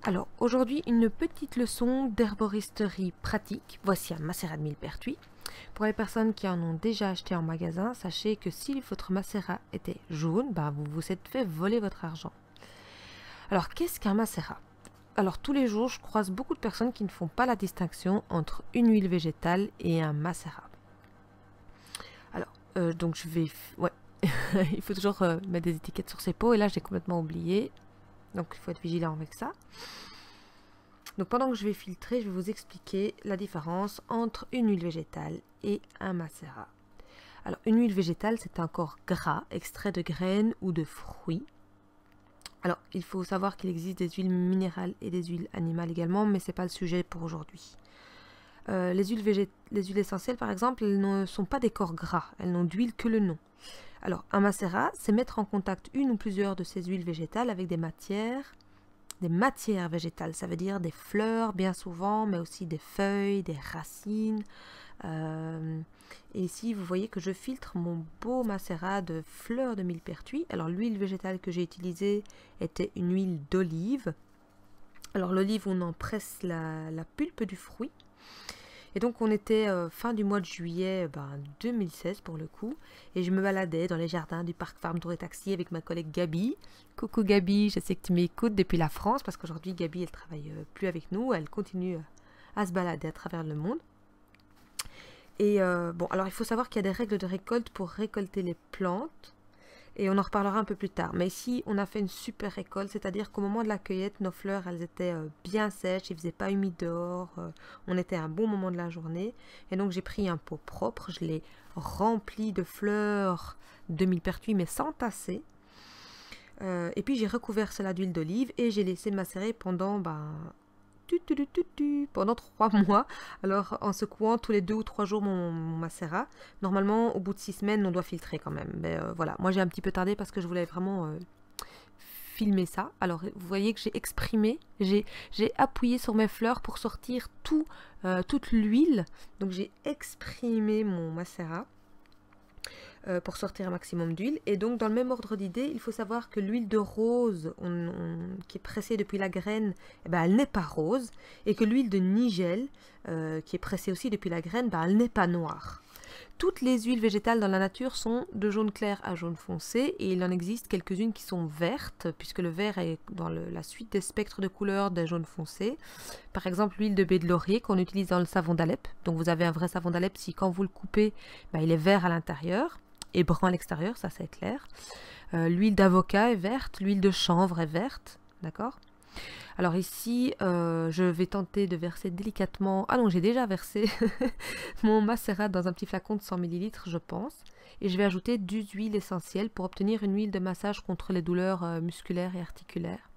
Alors aujourd'hui, une petite leçon d'herboristerie pratique. Voici un macérat de millepertuis. Pour les personnes qui en ont déjà acheté en magasin, sachez que si votre macérat était jaune, vous vous êtes fait voler votre argent. Alors qu'est-ce qu'un macérat? Alors tous les jours, je croise beaucoup de personnes qui ne font pas la distinction entre une huile végétale et un macérat. Alors, donc je vais... Ouais, il faut toujours mettre des étiquettes sur ses pots et là j'ai complètement oublié. Donc il faut être vigilant avec ça. Donc pendant que je vais filtrer, je vais vous expliquer la différence entre une huile végétale et un macérat. Alors une huile végétale, c'est un corps gras, extrait de graines ou de fruits. Alors il faut savoir qu'il existe des huiles minérales et des huiles animales également, mais ce n'est pas le sujet pour aujourd'hui. Les huiles essentielles par exemple, elles ne sont pas des corps gras, elles n'ont d'huile que le nom. Alors un macérat, c'est mettre en contact une ou plusieurs de ces huiles végétales avec des matières végétales, ça veut dire des fleurs bien souvent, mais aussi des feuilles, des racines. Et ici, vous voyez que je filtre mon beau macérat de fleurs de millepertuis. Alors l'huile végétale que j'ai utilisée était une huile d'olive. Alors l'olive, on en presse la pulpe du fruit. Et donc on était fin du mois de juillet 2016 pour le coup, et je me baladais dans les jardins du parc Farm Tour et Taxi avec ma collègue Gabi. Coucou Gabi, je sais que tu m'écoutes depuis la France parce qu'aujourd'hui Gabi elle travaille plus avec nous, elle continue à se balader à travers le monde. Et bon, alors il faut savoir qu'il y a des règles de récolte pour récolter les plantes. Et on en reparlera un peu plus tard. Mais ici, on a fait une super récolte, c'est-à-dire qu'au moment de la cueillette, nos fleurs, elles étaient bien sèches, il faisait pas humide dehors, on était à un bon moment de la journée. Et donc, j'ai pris un pot propre, je l'ai rempli de fleurs de millepertuis, mais sans tasser. Et puis, j'ai recouvert cela d'huile d'olive et j'ai laissé macérer pendant... pendant 3 mois, alors en secouant tous les 2 ou 3 jours mon macérat. Normalement, au bout de 6 semaines, on doit filtrer quand même. Mais voilà, moi j'ai un petit peu tardé parce que je voulais vraiment filmer ça. Alors vous voyez que j'ai exprimé, j'ai appuyé sur mes fleurs pour sortir toute l'huile. Donc j'ai exprimé mon macérat pour sortir un maximum d'huile. Et donc dans le même ordre d'idée, il faut savoir que l'huile de rose qui est pressée depuis la graine, elle n'est pas rose, et que l'huile de nigel qui est pressée aussi depuis la graine, elle n'est pas noire. Toutes les huiles végétales dans la nature sont de jaune clair à jaune foncé, et il en existe quelques-unes qui sont vertes, puisque le vert est dans la suite des spectres de couleurs des jaunes foncés. Par exemple, l'huile de baie de laurier qu'on utilise dans le savon d'Alep. Donc vous avez un vrai savon d'Alep, si quand vous le coupez, il est vert à l'intérieur et brun à l'extérieur, ça c'est clair. L'huile d'avocat est verte, l'huile de chanvre est verte, d'accord? Alors ici, je vais tenter de verser délicatement... Ah non, j'ai déjà versé mon macérat dans un petit flacon de 100 ml, je pense. Et je vais ajouter du huile essentielle pour obtenir une huile de massage contre les douleurs musculaires et articulaires.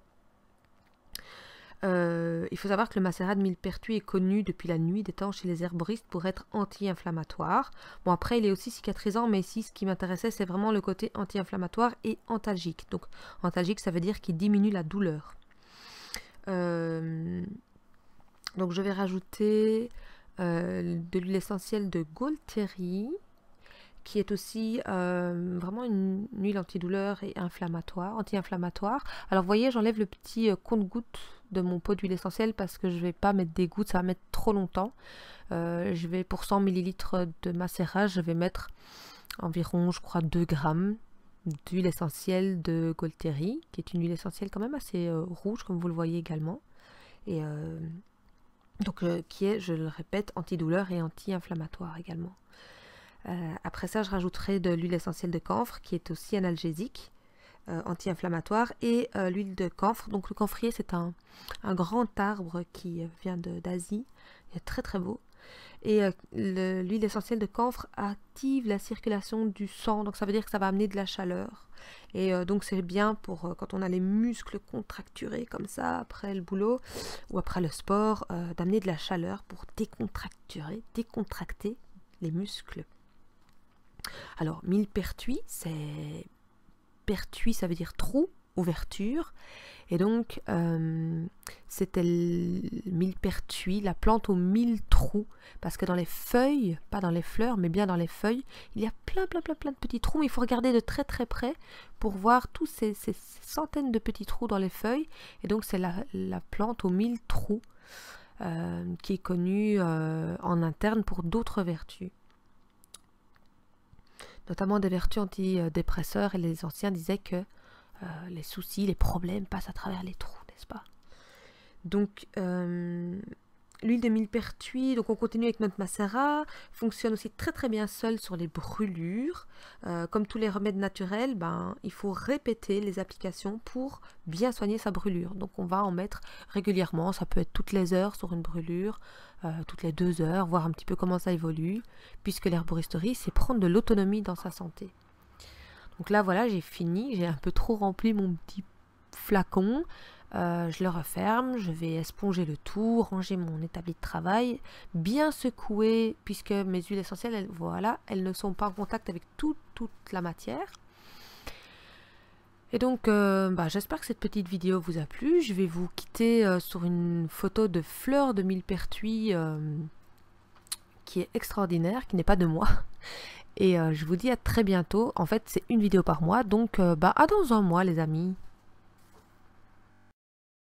Il faut savoir que le macérat de millepertuis est connu depuis la nuit des temps chez les herboristes pour être anti-inflammatoire. Bon, après, il est aussi cicatrisant, mais ici, ce qui m'intéressait, c'est vraiment le côté anti-inflammatoire et antalgique. Donc, antalgique, ça veut dire qu'il diminue la douleur. Donc, je vais rajouter de l'huile essentielle de Gaultherie, qui est aussi vraiment une huile antidouleur et anti-inflammatoire. Alors, vous voyez, j'enlève le petit compte-gouttes de mon pot d'huile essentielle parce que je ne vais pas mettre des gouttes, ça va mettre trop longtemps. Je vais, pour 100 ml de macérat, je vais mettre environ, je crois, 2 grammes d'huile essentielle de Gaultherie, qui est une huile essentielle quand même assez rouge, comme vous le voyez également. Et donc, qui est, je le répète, antidouleur et anti-inflammatoire également. Après ça, je rajouterai de l'huile essentielle de camphre, qui est aussi analgésique, anti-inflammatoire, et l'huile de camphre. Donc le camphrier, c'est un grand arbre qui vient d'Asie, il est très très beau. Et l'huile essentielle de camphre active la circulation du sang, donc ça veut dire que ça va amener de la chaleur. Et donc c'est bien pour quand on a les muscles contracturés comme ça après le boulot ou après le sport, d'amener de la chaleur pour décontracter les muscles. Alors millepertuis, c'est pertuis, ça veut dire trou, ouverture. Et donc, c'était le millepertuis, la plante aux 1000 trous. Parce que dans les feuilles, pas dans les fleurs, mais bien dans les feuilles, il y a plein de petits trous. Mais il faut regarder de très près pour voir tous ces centaines de petits trous dans les feuilles. Et donc, c'est la plante aux 1000 trous qui est connue en interne pour d'autres vertus. Notamment des vertus antidépresseurs. Et les anciens disaient que les soucis, les problèmes passent à travers les trous, n'est-ce pas? Donc, l'huile de millepertuis, donc on continue avec notre macérat, fonctionne aussi très bien seule sur les brûlures. Comme tous les remèdes naturels, il faut répéter les applications pour bien soigner sa brûlure. Donc on va en mettre régulièrement, ça peut être toutes les heures sur une brûlure, toutes les 2 heures, voir un petit peu comment ça évolue, puisque l'herboristerie, c'est prendre de l'autonomie dans sa santé. Donc là, voilà, j'ai fini. J'ai un peu trop rempli mon petit flacon. Je le referme. Je vais esponger le tout, ranger mon établi de travail, bien secouer, puisque mes huiles essentielles, elles ne sont pas en contact avec toute la matière. Et donc, j'espère que cette petite vidéo vous a plu. Je vais vous quitter sur une photo de fleurs de millepertuis qui est extraordinaire, qui n'est pas de moi. Et je vous dis à très bientôt. En fait, c'est une vidéo par mois, donc à dans un mois, les amis.